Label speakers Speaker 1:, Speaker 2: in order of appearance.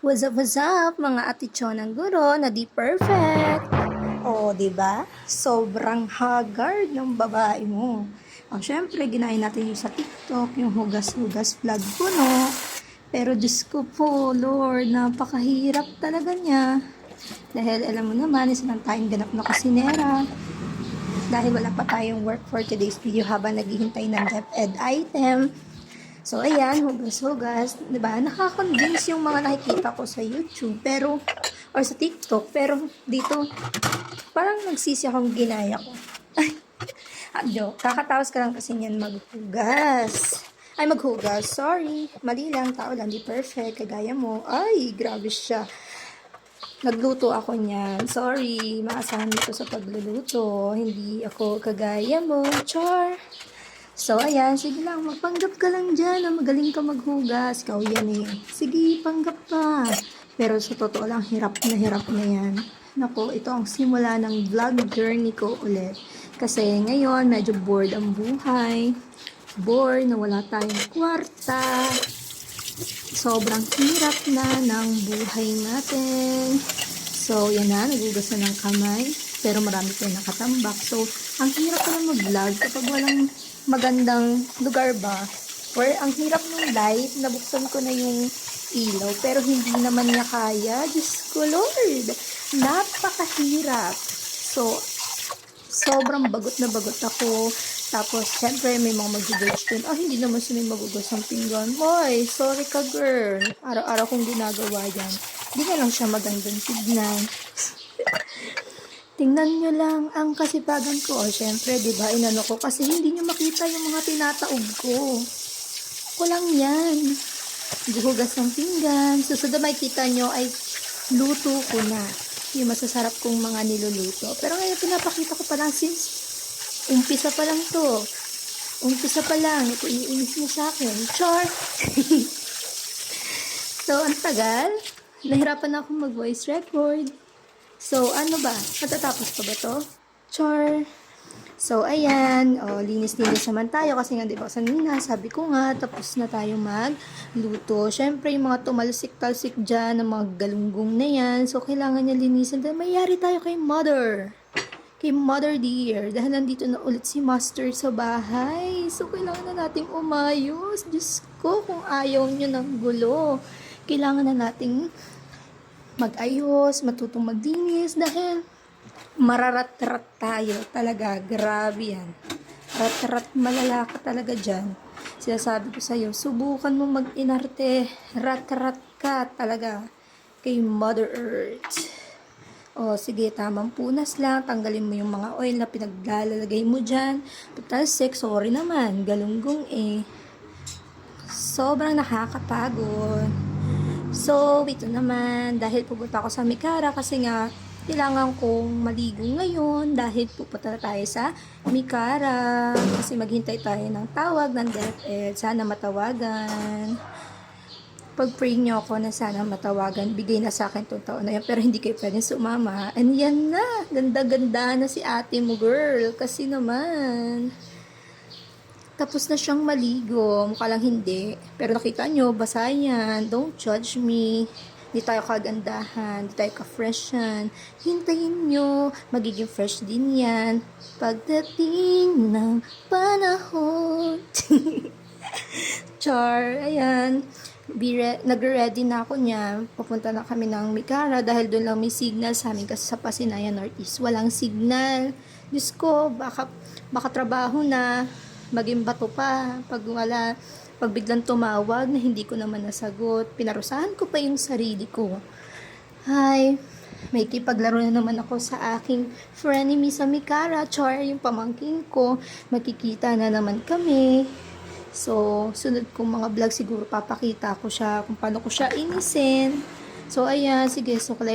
Speaker 1: What's up, mga atitsyon ng guro na di perfect? O, di ba? Sobrang haggard ng babae mo. O, syempre, ginahin natin yung sa TikTok, yung hugas-hugas vlog ko, no? Pero, Diyos ko po, Lord, napakahirap talaga niya. Dahil, alam mo naman, isa lang tayong ganap na kusinera. Dahil wala pa tayong work for today's video habang naghihintay ng DepEd item. So, ayan, hugas-hugas. Diba? Nakaka-convince yung mga nakikita ko sa YouTube, pero, or sa TikTok, pero dito, parang nagsisi akong ginaya ko. Adyo, kakatawas ka lang kasi niyan maghugas. Ay, maghugas. Sorry. Mali lang. Tao lang. Di perfect. Kagaya mo. Ay, grabe siya. Nagluto ako niyan. Sorry. Maasahan dito sa pagluluto. Hindi ako kagaya mo. Char. So, ayan, sige lang, magpanggap ka lang dyan na magaling ka maghugas. Ikaw yan eh. Sige, panggap pa. Pero sa totoo lang, hirap na yan. Nako, ito ang simula ng vlog journey ko ulit. Kasi ngayon, medyo bored ang buhay. Bored na wala tayong kwarta. Sobrang hirap na ng buhay natin. So, yan na, nagugas na ng kamay. Pero marami tayong nakatambak. So, ang hirap na mag-vlog kapag walang magandang lugar ba? Or ang hirap ng light, nabuksan ko na yung ilaw, pero hindi naman niya kaya. Diyos ko, Lord! Napakahirap. So, sobrang bagot na bagot ako. Tapos, syempre, may mga mag-judge din. Hindi naman sila magugas ng pinggan. Hoy, sorry ka, girl. Araw-araw kong ginagawa yan. Hindi na lang siya magandang tignan. Tingnan nyo lang ang kasipagan ko. Syempre, di ba, inano ko kasi hindi nyo makita yung mga tinataob ko. Kulang yan. Guhugas ng pinggan. Susunod na makikita nyo ay luto ko na. Yung masasarap kong mga niluluto. Pero ngayon, pinapakita ko pa lang since umpisa pa lang to. Umpisa pa lang. Ito, iinis mo sa akin. Char! So, ang tagal. Nahirapan na akong mag-voice record. So, ano ba? Matatapos pa ba to? Char! So, ayan. Linis-linis naman tayo kasi nga, di ba, kanina, sabi ko nga, tapos na tayo magluto. Siyempre, yung mga tumalsik-talsik dyan, ng mga galunggong na yan. So, kailangan niya linisin. Dahil mayari tayo kay Mother. Kay Mother dear. Dahil nandito na ulit si Master sa bahay. So, kailangan na nating umayos. Diyos ko, kung ayaw nyo ng gulo. Kailangan na nating mag-ayos, matutong maglinis dahil mararat-rat tayo talaga. Grabe yan. Rat-rat malala ka talaga dyan. Sinasabi ko sa'yo, subukan mo mag-inarte. Rat-rat ka talaga kay Mother Earth. Sige, tamang punas lang. Tanggalin mo yung mga oil na pinaglalagay mo dyan. Putalsik, sorry naman. Galunggong eh. Sobrang nakakapagod. So, ito naman, dahil pupunta ako sa Mikara kasi nga, kailangan kong maligo ngayon dahil pupunta tayo sa Mikara kasi maghintay tayo ng tawag ng DepEd. Sana matawagan. Pag-pray nyo ako na sana matawagan, bigay na sa akin itong taon na yan, pero hindi kayo pwedeng sumama. And yan na, ganda-ganda na si ate mo, girl, kasi naman tapos na siyang maligo. Mukha lang hindi. Pero nakita nyo, basa yan. Don't judge me. Hindi tayo kagandahan. Hindi tayo ka-freshan. Hintayin nyo. Magiging fresh din yan. Pagdating ng panahon. Char. Ayan. Nag-ready na ako niya. Papunta na kami ng Mikara dahil doon lang may signal sa amin kasi sa Pasinayan Northeast. Walang signal. Diyos ko, baka trabaho na. Maging bato pa pag biglang tumawag na hindi ko naman nasagot. Pinarusahan ko pa yung sarili ko. Hay, may kipaglaro na naman ako sa aking frenemy sa Mikara. Char, yung pamangking ko. Magkikita na naman kami. So, sunod kong mga vlog siguro papakita ko siya kung paano ko siya inisin. So, ayan, sige, suklay.